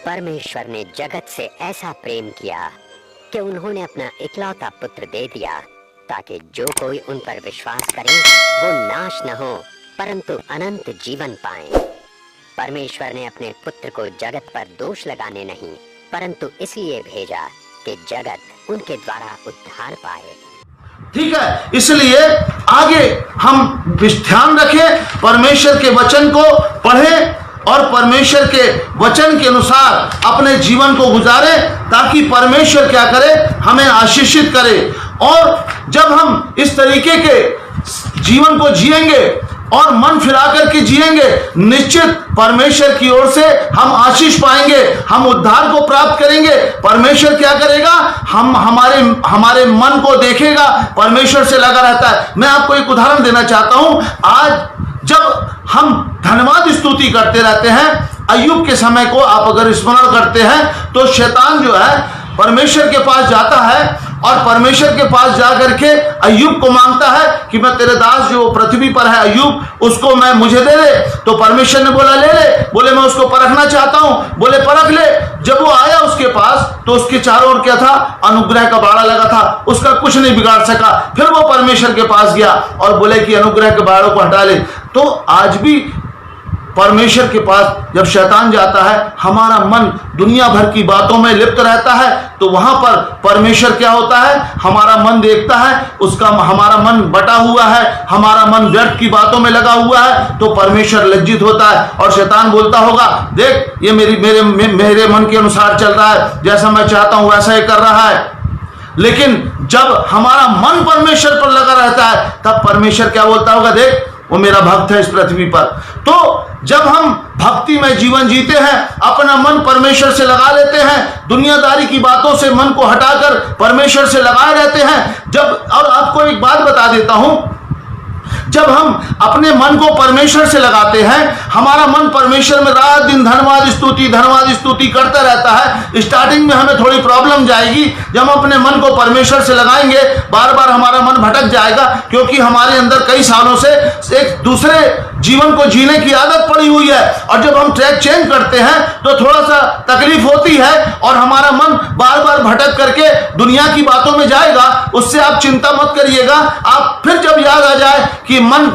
परमेश्वर ने जगत से ऐसा प्रेम किया कि उन्होंने अपना इकलौता पुत्र दे दिया, ताकि जो कोई उन पर विश्वास करे वो नाश न हो परंतु अनंत जीवन पाए। परमेश्वर ने अपने पुत्र को जगत पर दोष लगाने नहीं, परंतु इसलिए भेजा कि जगत उनके द्वारा उद्धार पाए। ठीक है, इसलिए आगे हम ध्यान रखें, परमेश्वर के वचन को पढ़ें और परमेश्वर के वचन के अनुसार अपने जीवन को गुजारें, ताकि परमेश्वर क्या करे, हमें आशीषित करे। और जब हम इस तरीके के जीवन को जिएंगे और मन फिरा करके जिएंगे, निश्चित परमेश्वर की ओर से हम आशीष पाएंगे, हम उद्धार को प्राप्त करेंगे। परमेश्वर क्या करेगा, हमारे मन को देखेगा, परमेश्वर से लगा रहता है। मैं आपको एक उदाहरण देना चाहता हूं। आज जब हम धन्यवाद स्तुति करते रहते हैं, अय्यूब के समय को आप अगर स्मरण करते हैं, तो शैतान जो है परमेश्वर के पास जाता है और परमेश्वर के पास जाकर के अय्यूब को मांगता है कि मैं तेरे दास जो पृथ्वी पर है अय्यूब, उसको मुझे दे दे। तो परमेश्वर ने बोला ले ले। बोले मैं उसको परखना चाहता हूं। बोले परख ले। जब वो आया उसके पास, तो उसके चारों ओर क्या था, अनुग्रह का बाड़ा लगा था, उसका कुछ नहीं बिगाड़ सका। फिर वो परमेश्वर के पास गया और बोले कि अनुग्रह के बाड़ों को हटा ले। तो आज भी परमेश्वर के पास जब शैतान जाता है, हमारा मन दुनिया भर की बातों में लिप्त रहता है, तो वहां पर परमेश्वर क्या होता है, हमारा मन देखता है, उसका हमारा मन बटा हुआ है, हमारा मन व्यर्थ की बातों में लगा हुआ है, तो परमेश्वर लज्जित होता है और शैतान बोलता होगा देख ये मेरे मन के अनुसार चल रहा है, जैसा मैं चाहता हूं वैसा ही कर रहा है। लेकिन जब हमारा मन परमेश्वर पर लगा रहता है, तब परमेश्वर क्या बोलता होगा, देख वो मेरा भक्त है इस पृथ्वी पर। तो जब हम भक्ति में जीवन जीते हैं, अपना मन परमेश्वर से लगा लेते हैं, दुनियादारी की बातों से मन को हटाकर परमेश्वर से लगाए रहते हैं। और आपको एक बात बता देता हूं, जब हम अपने मन को परमेश्वर से लगाते हैं, हमारा मन परमेश्वर में रात दिन धन्यवाद स्तुति करता रहता है। स्टार्टिंग में हमें थोड़ी प्रॉब्लम जाएगी, जब हम अपने मन को परमेश्वर से लगाएंगे, बार बार हमारा मन भटक जाएगा, क्योंकि हमारे अंदर कई सालों से एक दूसरे जीवन को जीने की आदत पड़ी हुई है। और जब हम ट्रैक चेंज करते हैं तो थोड़ा सा तकलीफ होती है और हमारा मन बार बार भटक करके दुनिया की बातों में जाएगा। उससे आप चिंता मत करिएगा। आप फिर जब याद आ जाए कि मन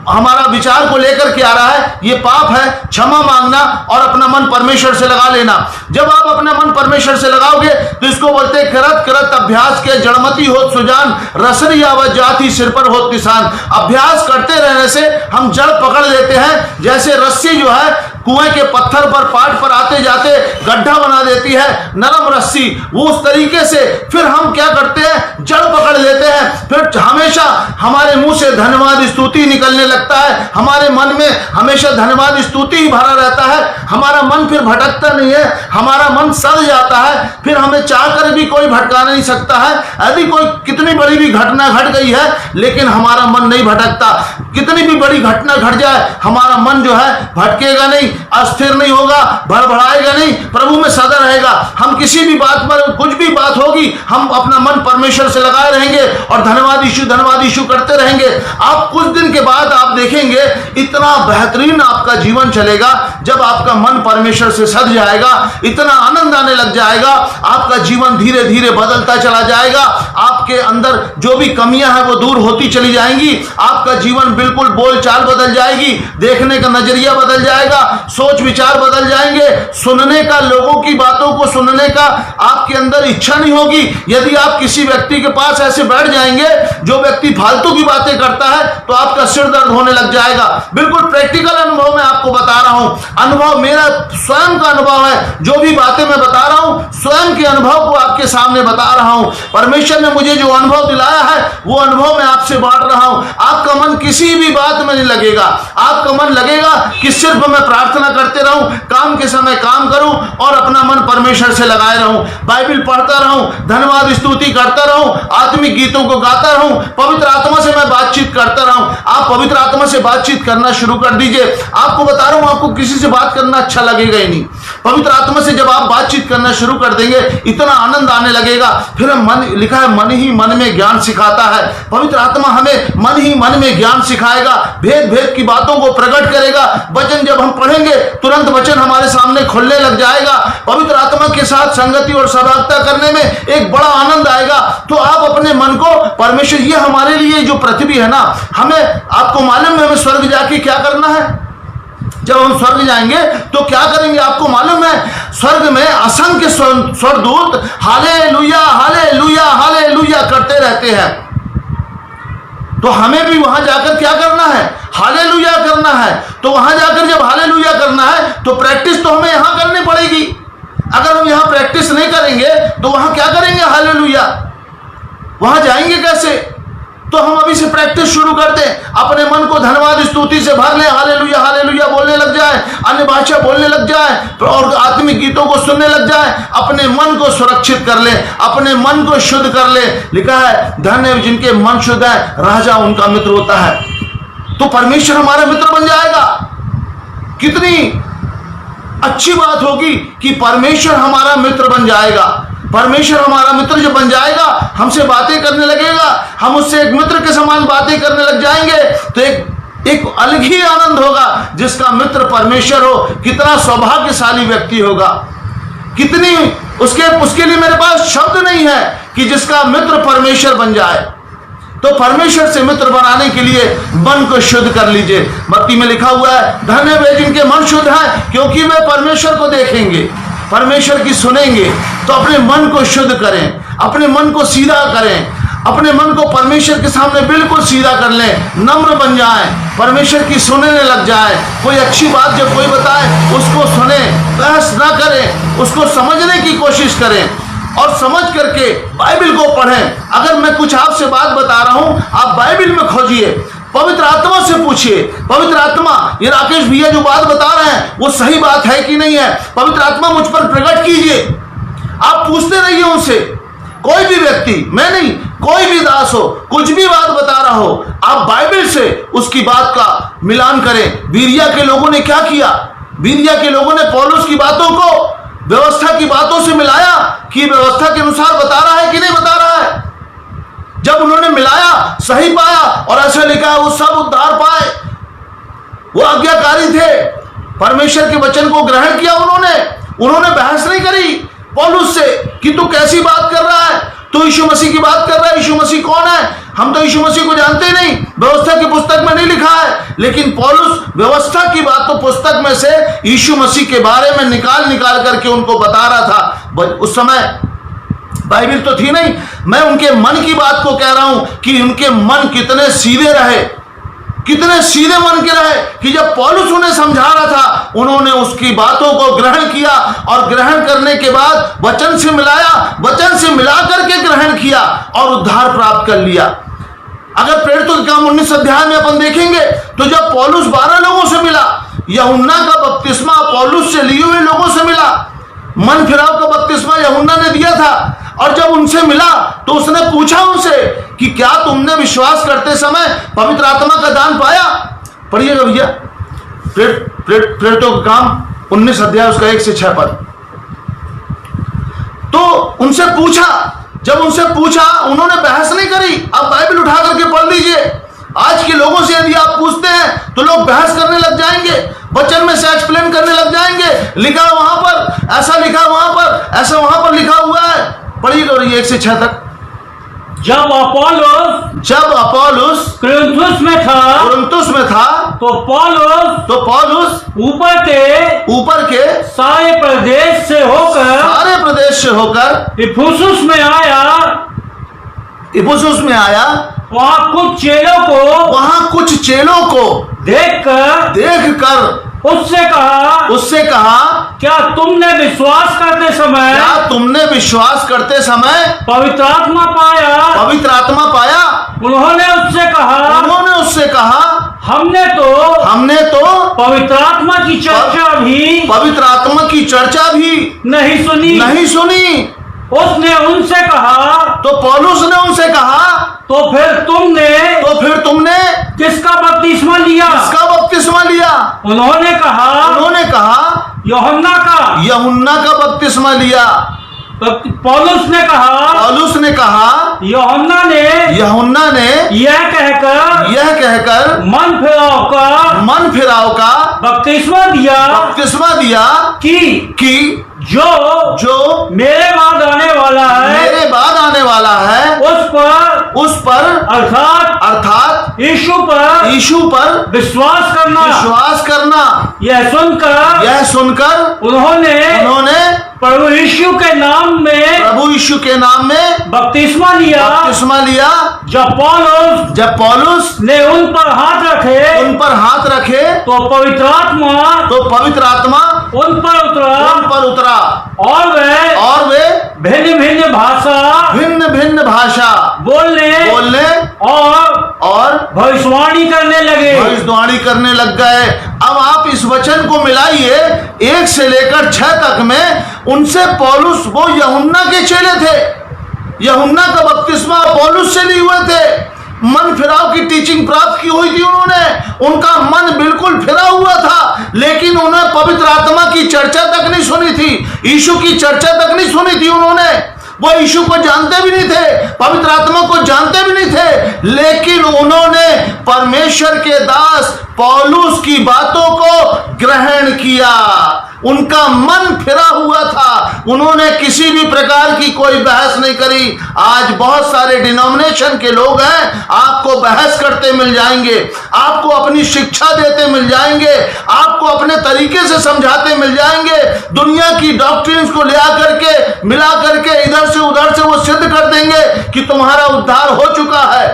हमारा विचार को लेकर के आ रहा है, ये पाप है, क्षमा मांगना और अपना मन परमेश्वर से लगा लेना। जब आप अपना मन परमेश्वर से लगाओगे तो इसको बोलते करत करत अभ्यास के जड़मती होत सुजान, रसरी आवाज जाती सिर पर होत निशान। अभ्यास करते रहने से हम जड़ पकड़ लेते हैं। जैसे रस्सी जो है कुएं के पत्थर पर पाट पर आते जाते गड्ढा बना देती है, नरम रस्सी, वो उस तरीके से फिर हम क्या करते हैं, जड़ पकड़ लेते हैं। फिर हमेशा हमारे मुंह से धन्यवाद स्तुति निकलने लगता है, हमारे मन में हमेशा धन्यवाद स्तुति ही भरा रहता है। हमारा मन फिर भटकता नहीं है, हमारा मन सड़ जाता है। फिर हमें चाहकर भी कोई भटका नहीं सकता है। यदि कोई कितनी बड़ी भी घटना घट गई है, लेकिन हमारा मन नहीं भटकता। कितनी भी बड़ी घटना घट जाए, हमारा मन जो है भटकेगा नहीं, अस्थिर नहीं होगा, भड़बड़ाएगा नहीं, प्रभु में सदा रहेगा। हम किसी भी बात पर, कुछ भी बात होगी, हम अपना मन परमेश्वर से लगाए रहेंगे और धन्यवाद यीशु करते रहेंगे। आप कुछ दिन के बाद आप देखेंगे इतना बेहतरीन आपका जीवन चलेगा। जब आपका मन परमेश्वर से सज जाएगा, इतना आनंद आने लग जाएगा, आपका जीवन धीरे धीरे बदलता चला जाएगा। आपके अंदर जो भी कमियां हैं वो दूर होती चली जाएंगी। आपका जीवन बिल्कुल बोलचाल बदल जाएगी, देखने का नजरिया बदल जाएगा, सोच विचार बदल जाएंगे। सुनने का, लोगों की बातों को सुनने का आपके अंदर इच्छा नहीं होगी। यदि आप किसी व्यक्ति के पास ऐसे बैठ जाएंगे जो व्यक्ति फालतू की बातें करता है, तो आपका सिर दर्द होने लग जाएगा। बिल्कुल प्रैक्टिकल अनुभव मैं आपको बता रहा हूं, अनुभव मेरा स्वयं का अनुभव है। जो भी बातें मैं बता रहा हूं, स्वयं के अनुभव को आपके सामने बता रहा हूं। परमेश्वर ने मुझे जो अनुभव दिलाया है, वो अनुभव मैं आपसे बांट रहा हूं। आपका मन किसी भी बात में नहीं लगेगा। आपका मन लगेगा कि सिर्फ मैं प्रार्थना करते रहूं, काम के समय काम करूं और अपना मन परमेश्वर से लगाए रहूं, बाइबल पढ़ता रहूं, धन्यवाद स्तुति करता रहूं, आत्मिक गीतों को गाता रहूं, पवित्र आत्मा से मैं बातचीत करता रहूं। आप पवित्र आत्मा से बातचीत करना शुरू कर दीजिए। आपको बता रहा हूं, आपको किसी से बात करना अच्छा लगेगा ही नहीं। पवित्र आत्मा से जब आप बातचीत करना शुरू कर देंगे, इतना आनंद आने लगेगा। फिर मन, लिखा है मन ही मन में ज्ञान सिखाता है। पवित्र आत्मा हमें मन ही मन में ज्ञान सिखाएगा, भेद भेद की बातों को प्रकट करेगा। वचन जब हम पढ़ेंगे, तुरंत वचन हमारे सामने खुलने लग जाएगा। पवित्र आत्मा के साथ संगति और सहभागिता करने में एक बड़ा आनंद आएगा। तो आप अपने मन को परमेश्वर, ये हमारे लिए जो पृथ्वी है ना, हमें, आपको मालूम है हमें स्वर्ग जाके क्या करना है? जब हम स्वर्ग जाएंगे तो क्या करेंगे आपको मालूम है? स्वर्ग में असंख्य स्वर्गदूत हालेलुया हालेलुया हालेलुया करते रहते हैं। तो हमें भी वहां जाकर क्या करना है? हालेलुया करना है। तो वहां जाकर जब हालेलुया करना है तो प्रैक्टिस तो हमें यहां करनी पड़ेगी। अगर हम यहां प्रैक्टिस नहीं करेंगे तो वहां क्या करेंगे? हालेलुया। वहां जाएंगे कैसे? तो हम अभी से प्रैक्टिस शुरू कर दें, अपने मन को धन्यवाद स्तुति से भर लें, हालेलुया हालेलुया बोलने लग जाए, अन्य भाषा बोलने लग जाए और आत्मिक गीतों को सुनने लग जाए। अपने मन को सुरक्षित कर लें, अपने मन को शुद्ध कर लें। लिखा है धन्य जिनके मन शुद्ध है, राजा उनका मित्र होता है। तो परमेश्वर हमारा मित्र बन जाएगा। कितनी अच्छी बात होगी कि परमेश्वर हमारा मित्र बन जाएगा। परमेश्वर हमारा मित्र जो बन जाएगा, हमसे बातें करने लगेगा, हम उससे एक मित्र के समान बातें करने लग जाएंगे, तो एक अलग ही आनंद होगा। जिसका मित्र परमेश्वर हो, कितना सौभाग्यशाली व्यक्ति होगा। कितनी उसके लिए मेरे पास शब्द नहीं है कि जिसका मित्र परमेश्वर बन जाए। तो परमेश्वर से मित्र बनाने के लिए मन को शुद्ध कर लीजिए। भक्ति में लिखा हुआ है धन्य वे जिनके मन शुद्ध है, क्योंकि वे परमेश्वर को देखेंगे, परमेश्वर की सुनेंगे। तो अपने मन को शुद्ध करें, अपने मन को सीधा करें, अपने मन को परमेश्वर के सामने बिल्कुल सीधा कर लें, नम्र बन जाएं, परमेश्वर की सुनने लग जाएं। कोई अच्छी बात जब कोई बताए उसको सुने, बहस ना करें, उसको समझने की कोशिश करें और समझ करके बाइबल को पढ़ें। अगर मैं कुछ आपसे बात बता रहा हूं, आप बाइबल में खोजिए, पवित्र आत्मा से पूछिए, पवित्र आत्मा ये राकेश भैया जो बात बता रहे हैं वो सही बात है कि नहीं है? पवित्र आत्मा मुझ पर प्रकट कीजिए। आप पूछते रहिए उनसे। कोई भी व्यक्ति, मैं नहीं, कोई भी दास हो, कुछ भी बात बता रहा हो, आप बाइबल से उसकी बात का मिलान करें। बीरिया के लोगों ने क्या किया? बीरिया के लोगों ने पौलुस की बातों को व्यवस्था की बातों से मिलाया कि व्यवस्था के अनुसार बता रहा है कि नहीं बता रहा है। जब उन्होंने मिलाया, सही पाया, और ऐसा लिखा है वो सब उद्धार पाए। वो आज्ञाकारी थे, परमेश्वर के वचन को ग्रहण किया उन्होंने बहस नहीं करी पौलुस से कि तू कैसी बात कर रहा है, तू यीशु मसीह की बात कर रहा है। यीशु मसीह कौन है? हम तो यीशु मसीह को जानते ही नहीं, व्यवस्था की पुस्तक में नहीं लिखा है। लेकिन पौलुस व्यवस्था की बात तो पुस्तक में से यीशु मसीह के बारे में निकाल करके उनको बता रहा था। उस समय बाइबल तो थी नहीं। मैं उनके मन की बात को कह रहा हूं कि उनके मन कितने सीधे रहे, कितने सीधे मन के रहे कि जब पौलुस उन्हें समझा रहा था, उन्होंने उसकी बातों को ग्रहण किया और ग्रहण करने के बाद वचन से मिलाया, वचन से मिला करके ग्रहण किया और उद्धार प्राप्त कर लिया। अगर प्रेरितों के काम 19 अध्याय में अपन देखेंगे तो जब पौलुस 12 लोगों से मिला, यूहन्ना का बपतिस्मा पौलुस से लिए हुए लोगों से मिला, मन फिराव का बपतिस्मा यूहन्ना ने दिया था। और जब उनसे मिला तो उसने पूछा उनसे कि क्या तुमने विश्वास करते समय पवित्र आत्मा का दान पाया? पढ़िएगा भैया, प्रेरितों का काम 19 अध्याय उसका 1 से 6 पद। तो उनसे पूछा, जब उनसे पूछा उन्होंने बहस नहीं करी। अब बाइबल उठा करके पढ़ लीजिए। आज के लोगों से यदि आप पूछते हैं तो लोग बहस करने लग जाएंगे, वचन में से एक्सप्लेन करने लग जाएंगे। लिखा वहां पर, ऐसा लिखा वहां पर, ऐसा वहां पर लिखा हुआ है। पढ़िएगा 1 से 6 तक। जब अपोलोस कुरिन्थुस में था तो पौलुस ऊपर के सारे प्रदेश से होकर इफुसुस में आया। वहां कुछ चेलों को देखकर उससे कहा क्या तुमने विश्वास करते समय पवित्र आत्मा पाया? उन्होंने उससे कहा हमने तो पवित्र आत्मा की चर्चा भी नहीं सुनी। उसने उनसे कहा, तो पौलुस ने उनसे कहा, तो फिर तुमने किसका बपतिस्मा लिया? उन्होंने कहा यूहन्ना का बपतिस्मा लिया। पौलुस ने कहा यूहन्ना ने यह कहकर मन फिराव का बपतिस्मा दिया कि जो मेरे बाद आने वाला है, मेरे बाद आने वाला है, उस पर अर्थात यीशु पर विश्वास करना। यह सुनकर उन्होंने प्रभु यीशु के नाम में बपतिस्मा लिया। जब पौलुस ने उन पर हाथ रखे तो पवित्र आत्मा उन पर उतरा और वे भिन्न भाषा बोलने और भविष्यवाणी करने लग गए। अब आप इस वचन को मिलाइए 1 से लेकर 6 तक में। उनसे पौलुस, वो यूहन्ना के चेले थे, यूहन्ना का बपतिस्मा पौलुस से लिए हुए थे, मन फिराव की टीचिंग प्राप्त की हुई थी उन्होंने, उनका मन बिल्कुल फिरा हुआ था, लेकिन उन्हें पवित्र आत्मा की चर्चा तक नहीं सुनी थी, यीशु की चर्चा तक नहीं सुनी थी उन्होंने। वो यीशु को जानते भी नहीं थे, पवित्र आत्मा को जानते भी नहीं थे, लेकिन उन्होंने परमेश्वर के दास पौलुस की बातों को ग्रहण किया। उनका मन फिरा हुआ था, उन्होंने किसी भी प्रकार की कोई बहस नहीं करी। आज बहुत सारे डिनोमिनेशन के लोग हैं, आपको बहस करते मिल जाएंगे, आपको अपनी शिक्षा देते मिल जाएंगे, आपको अपने तरीके से समझाते मिल जाएंगे, दुनिया की डॉक्ट्रिन्स को ले आकर के मिला करके इधर से उधर से वो सिद्ध कर देंगे कि तुम्हारा उद्धार हो चुका है।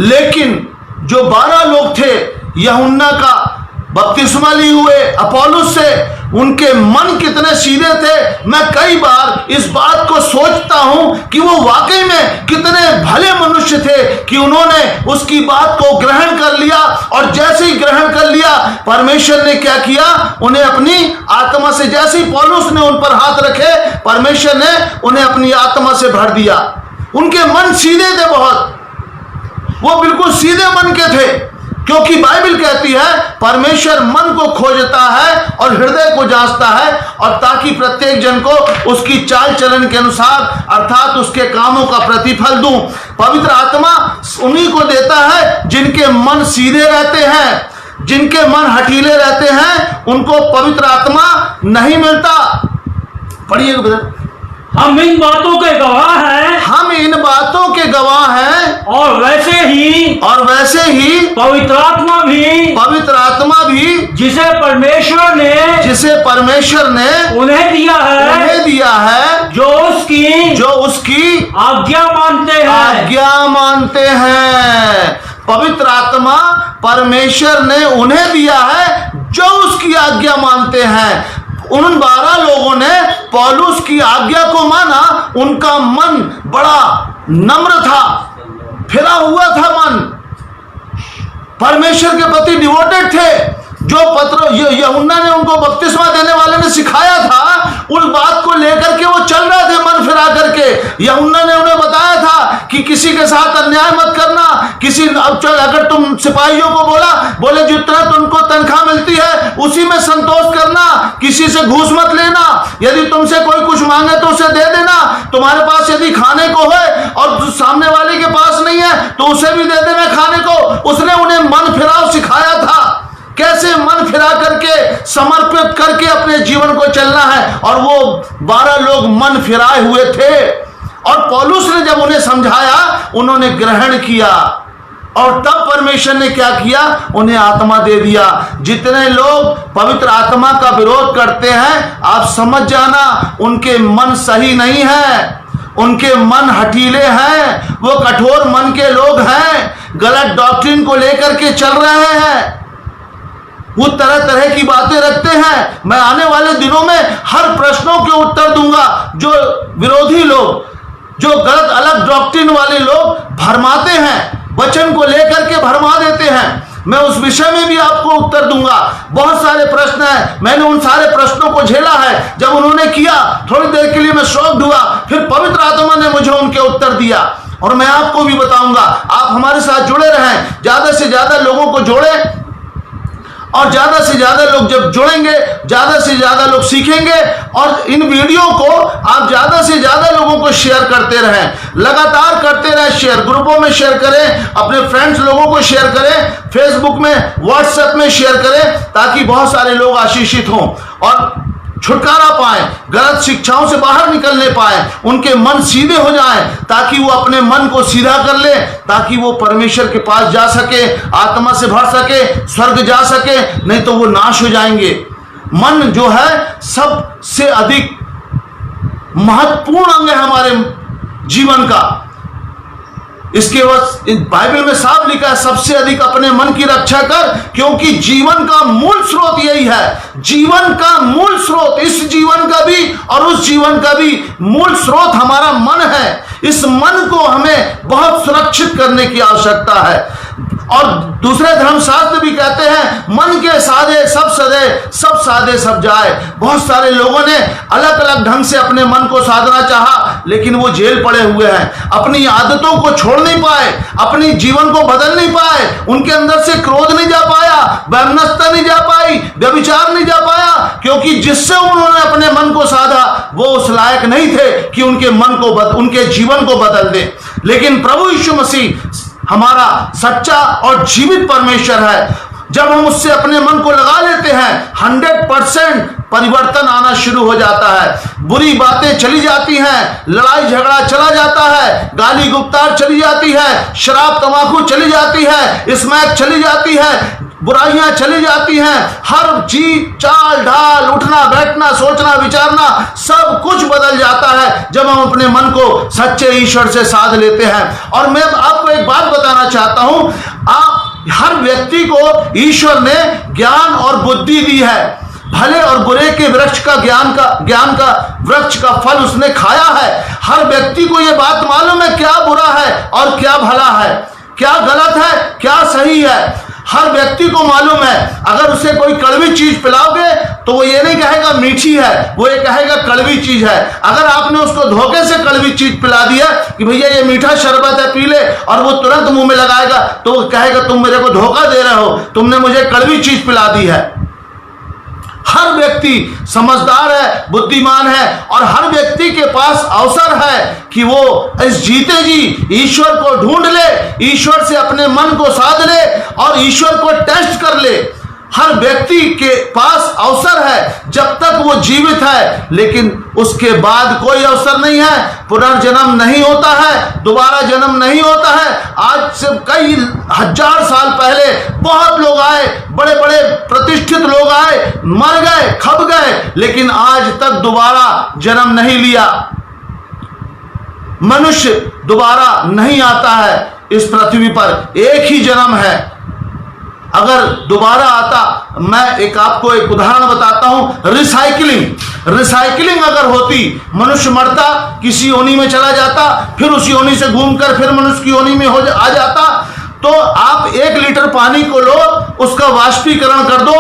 लेकिन जो 12 लोग थे यूहन्ना का बपतिस्मा लिए हुए अपोलोस से, उनके मन कितने सीधे थे। मैं कई बार इस बात को सोचता हूं कि वो वाकई में कितने भले मनुष्य थे कि उन्होंने उसकी बात को ग्रहण कर लिया, और जैसे ही ग्रहण कर लिया परमेश्वर ने क्या किया, उन्हें अपनी आत्मा से, जैसे ही पौलुस ने उन पर हाथ रखे परमेश्वर ने उन्हें अपनी आत्मा से भर दिया। उनके मन सीधे थे बहुत, वो बिल्कुल सीधे मन के थे, क्योंकि बाइबल कहती है परमेश्वर मन को खोजता है और हृदय को जांचता है, और ताकि प्रत्येक जन को उसकी चाल चलन के अनुसार अर्थात उसके कामों का प्रतिफल दूं। पवित्र आत्मा उन्हीं को देता है जिनके मन सीधे रहते हैं, जिनके मन हठीले रहते हैं उनको पवित्र आत्मा नहीं मिलता। पढ़िएगा ब्रदर। हम इन बातों के गवाह हैं, और वैसे ही पवित्र आत्मा भी जिसे परमेश्वर ने उन्हें दिया है जो उसकी आज्ञा मानते हैं। पवित्र आत्मा परमेश्वर ने उन्हें दिया है जो उसकी आज्ञा मानते हैं। उन 12 लोगों ने पौलुस की आज्ञा को माना, उनका मन बड़ा नम्र था, फिरा हुआ था मन, परमेश्वर के प्रति डिवोटेड थे। जो यूहन्ना ने उनको बपतिस्मा देने वाले ने सिखाया था, उस बात को लेकर के वो चल रहे थे मन फिरा करके। यूहन्ना ने उन्हें बताया था कि किसी के साथ अन्याय मत करना, अगर तुम सिपाहियों को बोले जितना तुमको तनख्वाह मिलती है उसी में संतोष करना, किसी से घूस मत लेना, यदि तुमसे कोई कुछ मांगे तो उसे दे देना, तुम्हारे पास यदि खाने को है और सामने वाले के पास नहीं है तो उसे भी दे देना खाने को। उसने उन्हें मन फिराव सिखाया था, कैसे मन फिरा करके समर्पित करके अपने जीवन को चलना है, और वो 12 लोग मन फिराए हुए थे। और पौलुस ने जब उन्हें समझाया उन्होंने ग्रहण किया, और तब परमेश्वर ने क्या किया, उन्हें आत्मा दे दिया। जितने लोग पवित्र आत्मा का विरोध करते हैं आप समझ जाना उनके मन सही नहीं है, उनके मन हठीले हैं, वो कठोर मन के लोग हैं, गलत डॉक्ट्रिन को लेकर के चल रहे हैं, वो तरह तरह की बातें रखते हैं। मैं आने वाले दिनों में हर प्रश्नों के उत्तर दूंगा। जो विरोधी लोग, जो गलत अलग डॉक्ट्रिन वाले लोग भरमाते हैं, वचन को लेकर के भरमा देते हैं, मैं उस विषय में भी आपको उत्तर दूंगा। बहुत सारे प्रश्न हैं, मैंने उन सारे प्रश्नों को झेला है। जब उन्होंने किया थोड़ी देर के लिए मैं शॉक्ड हुआ, फिर पवित्र आत्मा ने मुझे उनके उत्तर दिया, और मैं आपको भी बताऊंगा। आप हमारे साथ जुड़े रहें, ज्यादा से ज्यादा लोगों को जोड़ें, और ज्यादा से ज्यादा लोग जब जुड़ेंगे, ज्यादा से ज्यादा लोग सीखेंगे, और इन वीडियो को आप ज्यादा से ज्यादा लोगों को शेयर करते रहें, लगातार करते रहें, शेयर ग्रुपों में शेयर करें, अपने फ्रेंड्स लोगों को शेयर करें, फेसबुक में, व्हाट्सएप में शेयर करें, ताकि बहुत सारे लोग आशीषित हों और छुटकारा पाए, गलत शिक्षाओं से बाहर निकलने पाए, उनके मन सीधे हो जाएं, ताकि वो अपने मन को सीधा कर ले, ताकि वो परमेश्वर के पास जा सके, आत्मा से भर सके, स्वर्ग जा सके, नहीं तो वो नाश हो जाएंगे। मन जो है सबसे अधिक महत्वपूर्ण अंग है हमारे जीवन का। इसके बाइबल में साफ लिखा है, सबसे अधिक अपने मन की रक्षा कर, क्योंकि जीवन का मूल स्रोत यही है। जीवन का मूल स्रोत, इस जीवन का भी और उस जीवन का भी मूल स्रोत हमारा मन है। इस मन को हमें बहुत सुरक्षित करने की आवश्यकता है। और दूसरे धर्मशास्त्र भी कहते हैं, मन के साधे सब सदे, सब साधे सब जाए। बहुत सारे लोगों ने अलग अलग ढंग से अपने मन को साधना चाहा, लेकिन वो जेल पड़े हुए हैं, अपनी आदतों को छोड़ नहीं पाए, अपनी जीवन को बदल नहीं पाए, उनके अंदर से क्रोध नहीं जा पाया, वैमनस्यता नहीं जा पाई, व्यभिचार नहीं जा पाया, क्योंकि जिससे उन्होंने अपने मन को साधा वो उस लायक नहीं थे कि उनके मन को उनके जीवन को बदल दे। लेकिन प्रभु यीशु मसीह हमारा सच्चा और जीवित परमेश्वर है। जब हम उससे अपने मन को लगा लेते हैं, 100% परिवर्तन आना शुरू हो जाता है। बुरी बातें चली जाती हैं, लड़ाई झगड़ा चला जाता है, गाली गुप्तार चली जाती है, शराब तंबाकू चली जाती है, स्मैक चली जाती है, बुराइयां चली जाती हैं, हर चीज, चाल ढाल, उठना बैठना, सोचना विचारना, सब कुछ बदल जाता है जब हम अपने मन को सच्चे ईश्वर से साध लेते हैं। और मैं आपको एक बात बताना चाहता हूं, हर व्यक्ति को ईश्वर ने ज्ञान और बुद्धि दी है। भले और बुरे के वृक्ष का ज्ञान का वृक्ष का फल उसने खाया है। हर व्यक्ति को यह बात मालूम है क्या बुरा है और क्या भला है, क्या गलत है, क्या सही है। हर व्यक्ति को मालूम है। अगर उसे कोई कड़वी चीज पिलाओगे तो वो ये नहीं कहेगा मीठी है, वो ये कहेगा कड़वी चीज है। अगर आपने उसको धोखे से कड़वी चीज पिला दिया कि भैया ये मीठा शरबत है पी ले, और वो तुरंत मुंह में लगाएगा तो वो कहेगा तुम मेरे को धोखा दे रहे हो, तुमने मुझे कड़वी चीज पिला दी है। हर व्यक्ति समझदार है, बुद्धिमान है, और हर व्यक्ति के पास अवसर है कि वो इस जीते जी ईश्वर को ढूंढ ले, ईश्वर से अपने मन को साध ले और ईश्वर को टेस्ट कर ले। हर व्यक्ति के पास अवसर है जब तक वो जीवित है, लेकिन उसके बाद कोई अवसर नहीं है। पुनर्जन्म नहीं होता है, दोबारा जन्म नहीं होता है। आज से कई हजार साल पहले बहुत लोग आए, बड़े बड़े प्रतिष्ठित लोग आए, मर गए, खप गए, लेकिन आज तक दोबारा जन्म नहीं लिया। मनुष्य दोबारा नहीं आता है इस पृथ्वी पर, एक ही जन्म है। अगर दोबारा आता, मैं आपको एक उदाहरण बताता हूं, रिसाइकलिंग अगर होती, मनुष्य मरता, किसी योनि में चला जाता, फिर उस योनि से घूमकर फिर मनुष्य की योनि में आ जाता, तो आप 1 लीटर पानी को लो, उसका वाष्पीकरण कर दो,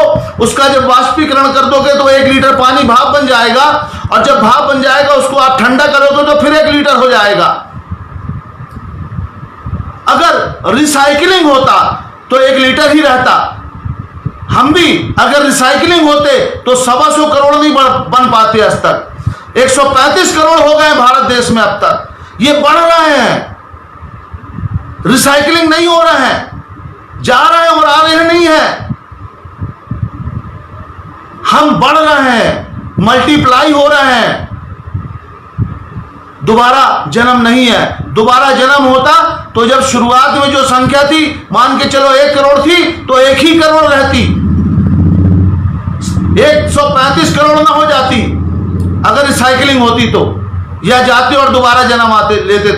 उसका जब वाष्पीकरण कर दोगे तो 1 लीटर पानी भाप बन जाएगा, और जब भाप बन जाएगा उसको आप ठंडा करोगे तो फिर 1 लीटर हो जाएगा। अगर रिसाइकलिंग होता तो 1 लीटर ही रहता। हम भी अगर रिसाइकलिंग होते तो 125 करोड़ नहीं बन पाते। आज तक 135 करोड़ हो गए भारत देश में अब तक। ये बढ़ रहे हैं, रिसाइकलिंग नहीं हो रहे हैं, जा रहे हैं और आ रहे नहीं है। हम बढ़ रहे हैं, मल्टीप्लाई हो रहे हैं। दोबारा जन्म नहीं है। दोबारा जन्म होता तो जब शुरुआत में जो संख्या थी, मान के चलो 1 करोड़ थी, तो 1 ही करोड़ रहती, 135 करोड़ ना हो जाती अगर रिसाइकलिंग होती तो, या जाते और दोबारा जन्म लेते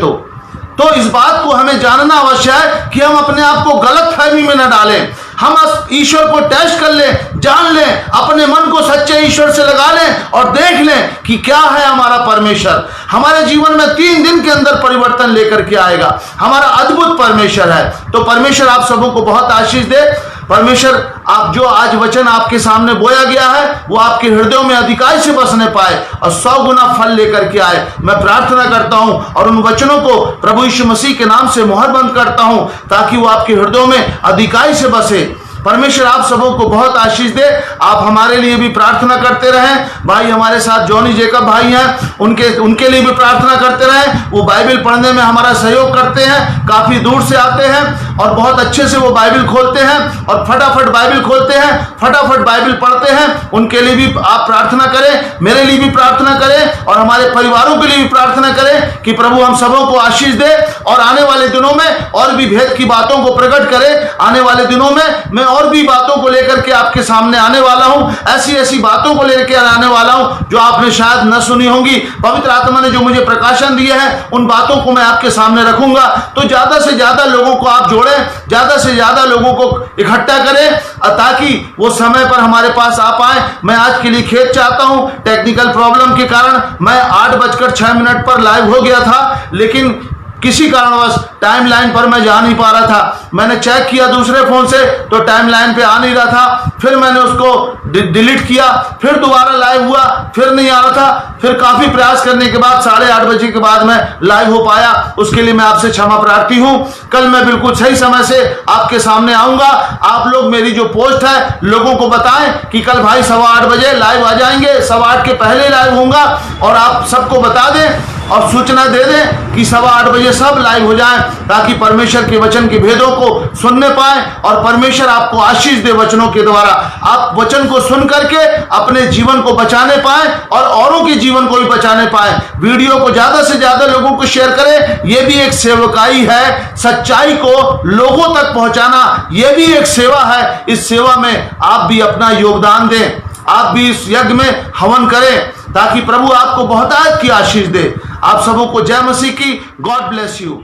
तो इस बात को हमें जानना आवश्यक है कि हम अपने आप को गलत फहमी में न डालें। हम ईश्वर को टेस्ट कर लें, जान लें, अपने मन को सच्चे ईश्वर से लगा लें और देख लें कि क्या है हमारा परमेश्वर। हमारे जीवन में 3 दिन के अंदर परिवर्तन लेकर के आएगा। हमारा अद्भुत परमेश्वर है। तो परमेश्वर आप सबों को बहुत आशीष दे। परमेश्वर आप जो आज वचन आपके सामने बोया गया है वो आपके हृदयों में अधिकाई से बसने पाए और 100 गुना फल लेकर के आए। मैं प्रार्थना करता हूं और उन वचनों को प्रभु यीशु मसीह के नाम से मुहर बंद करता हूं ताकि वो आपके हृदयों में अधिकाई से बसे। परमेश्वर आप सबों को बहुत आशीष दे। आप हमारे लिए भी प्रार्थना करते रहें। भाई हमारे साथ जॉनी जेकब भाई हैं, उनके लिए भी प्रार्थना करते रहें। वो बाइबल पढ़ने में हमारा सहयोग करते हैं, काफी दूर से आते हैं और बहुत अच्छे से वो बाइबल खोलते हैं और फटाफट बाइबल खोलते हैं, फटाफट बाइबल पढ़ते हैं। उनके लिए भी आप प्रार्थना करें, मेरे लिए भी प्रार्थना करें और हमारे परिवारों के लिए भी प्रार्थना करें कि प्रभु हम सबों को आशीष दे और आने वाले दिनों में और भी भेद की बातों को प्रकट करे। आने वाले दिनों में मैं और भी बातों को लेकर के आपके सामने आने वाला हूं, ऐसी ऐसी बातों को लेकर आने वाला हूं जो आपने शायद न सुनी होंगी। पवित्र आत्मा ने जो मुझे प्रकाशन दिया है उन बातों को मैं आपके सामने रखूंगा। तो ज्यादा से ज्यादा लोगों को आप जोड़ें, ज्यादा से ज्यादा लोगों को इकट्ठा करें ताकि वो समय पर हमारे पास आ पाए। मैं आज के लिए खेद चाहता हूं, टेक्निकल प्रॉब्लम के कारण मैं 8:06 पर लाइव हो गया था, लेकिन किसी कारणवश टाइम लाइन पर मैं जा नहीं पा रहा था। मैंने चेक किया दूसरे फोन से तो टाइम लाइन पे आ नहीं रहा था, फिर मैंने उसको डिलीट किया, फिर दोबारा लाइव हुआ, फिर नहीं आ रहा था। फिर काफी प्रयास करने के बाद 8:30 बजे के बाद मैं लाइव हो पाया। उसके लिए मैं आपसे क्षमा प्रार्थी हूं। कल मैं बिल्कुल सही समय से आपके सामने आऊंगा। आप लोग मेरी जो पोस्ट है लोगों को बताएं कि कल भाई 8:15 बजे लाइव आ जाएंगे, 8:15 के पहले लाइव होऊंगा और आप सबको बता दें और सूचना दे दें कि 8:15 बजे सब लाइव हो जाएं ताकि परमेश्वर के वचन के भेदों को सुनने पाए और परमेश्वर आपको आशीष दे वचनों के द्वारा। आप वचन को सुन करके अपने जीवन को बचाने पाए और औरों के जीवन को भी बचाने पाए। वीडियो को ज्यादा से ज्यादा लोगों को शेयर करें। यह भी एक सेवकाई है, सच्चाई को लोगों तक पहुंचाना यह भी एक सेवा है। इस सेवा में आप भी अपना योगदान दें, आप भी इस यज्ञ में हवन करें ताकि प्रभु आपको बहुतायत की आशीष दे। आप सबों को जय मसीह की। God bless you.